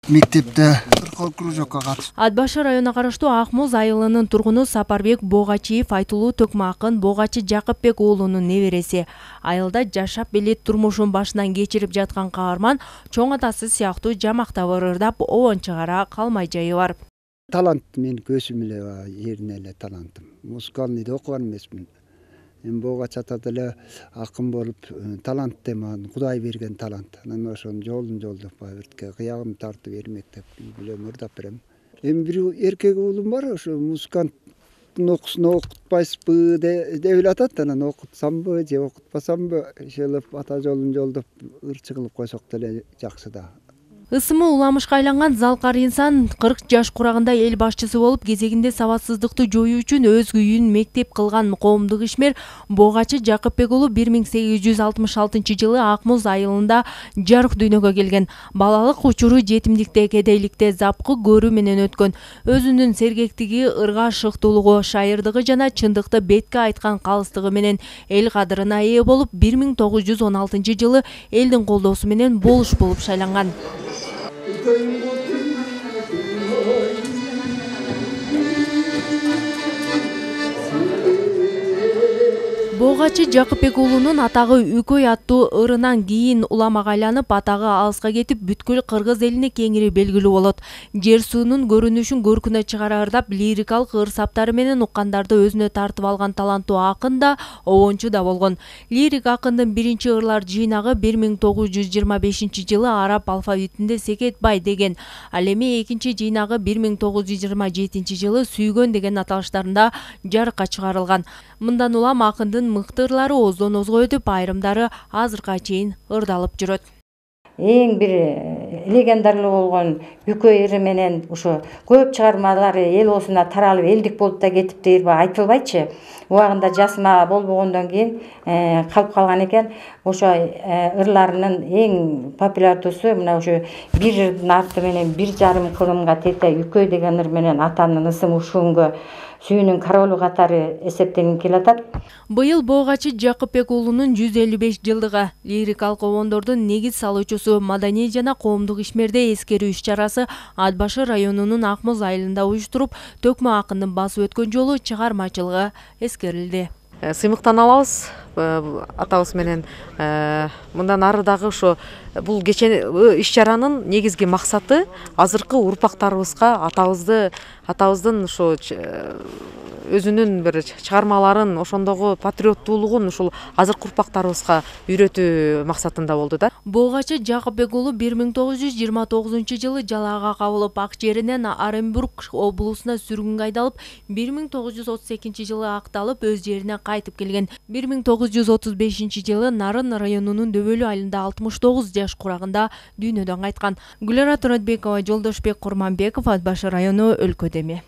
Мектепте ыркол кружокко катышып. Ат Башы районуна караштуу Ак Муз айылынын тургуну Сапарбек Богачиев айтылуу төкмө акын Богачы Жакыпбек уулунун небереси. Айылда жашап белет турмушун башынан кечирип жаткан каарман чоң атасы сыяктуу жамактап ырдап обон чыгара калмай жайы бар. Талант мен көзүм эле жерине эле талантым. Музыкальныйды окуган эмесмин. Эми Богачы атада эле акын болуп талант демаган Кудай берген талант. Анан ошонун жолун жолдоп баягы кыягым тартып эрмектеп билем ырдап берем. Эми бир эркек уулум бар, ошо музыканттын окуусуна окутпайсызбы деп эле атат. Анан окутсамбы же окутпасамбы ошолоп ата жолун жолдоп ырчы кылып койсок деле жакшы да. Ысымы уламышка айланган залкар инсан 40 жаш курагында эл башчысы болуп кезегинде сабатсыздыкты жоюу үчүн өз күйүүн мектеп кылган коомдук ишмер Богачы Жакыпбек уулу 1866 жылы Ак Муз айылында жарык дүйнөгө келген. Балалык учуру жетимдикте, кедейликте, запкы көрүү менен өткөн. Өзүнүн сергектиги, ырга шыктуулугу, шайырдыгы жана чындыкты бетке айткан калыстыгы менен эл кадырына ээ болуп 1916 жылы элдин колдоосу менен болуш болуп шайланган. Богачы Жакыпбек уулунун атагы Үкөй аттуу ырынан кийин уламага айланып, атагы алыска кетип, бүткүл кыргыз элине кеңири белгилүү болот. Жер суунун көрүнүшүн көркүнө чыгара ырдап, лирикалык ыр-саптары менен уккандарды өзүнө тартып алган таланттуу акын да, обончу да болгон. Лирик акындын биринчи ырлар жыйнагы 1925 жылы араб алфавитинде Секетбай деген, ал эми экинчи жыйнагы 1927 жылы Сүйгөн деген аталыштарында жарыкка чыгарылган. Мындан улам акындын мыкты ырлары оздон озго өтүп, айрымдары азыркыга чейин ырдалып жүрөт. Эң бир легендарлуу болгон Үкөй ыры менен ошо көп чыгармалары эл оосуна таралып элдик болуп да кетипти, айтылбайчы. Убагында жасыма болбогондон кийин калып калган экен. Ошо ырларынын эң популярдуусу мына ошо бир ырдын аты менен 1,5 кылымга тете Үкөй деген ыр менен атанын ысымы ушунгө сүйүүнүн королу катары эсептелип келатат. Быйыл Богачы Жакыпбек уулунун 155 жылдыгы. Лирикалык обондордун негиз салуучусу, маданий жана коомдук ишмерде эскерүү иш-чарасы Ат Башы районунун Ак Муз айылында уюштуруп, төкмө акындын басып өткөн жолу чыгармачылыгы эскерилди. Сыймыктан алабыз атабыз менен. Мындан ары дагы ошо бул иш-чаранын негизги максаты азыркы урпактарыбызга атабыздын ошо өзүнүн бир чыгармаларын, ошондогу патриоттуулугун ушул азыркы урпактарыбызга үйрөтүү максатында болду да. Богачы Жакыпбек уулу 1929 жылы жалаага кабылып, ак жеринен Оренбург облусуна сүргүнгө айдалып, 1932 жылы акталып, өз жерине кайтып келген. 1935 жылы Нарын районунун Дөбөлүү айылында 69 жаш курагында дүйнөдөн кайткан. Гүлара Туратбекова, Жолдошбек Курманбеков, Ат Башы району, өлкөдө эми.